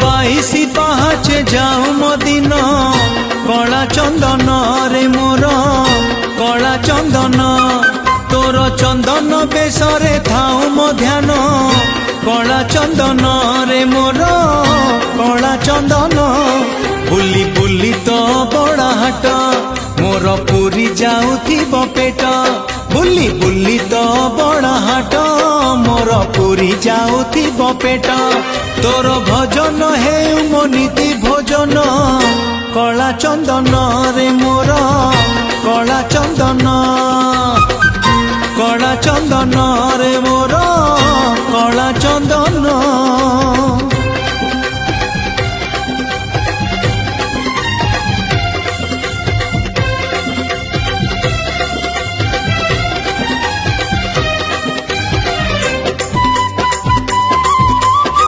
बाईसी पाहाचे जाऊ मदिन कला चंदन रे मोर कला चंदन तोर चंदन बेसरे थाऊ मो ध्यान कला चंदन रे मोर कला चंदन बुली बुली तो बड़ा हाट मोर पूरी जाऊथिब पेट बुली बुली तो बड़ा हाट मोर पूरी जाऊथिब पेट तोर भजन हे मो नीति भोजन कला चंदन रे मोर कला चंदन कला चंदन रे मोर कला चंदन।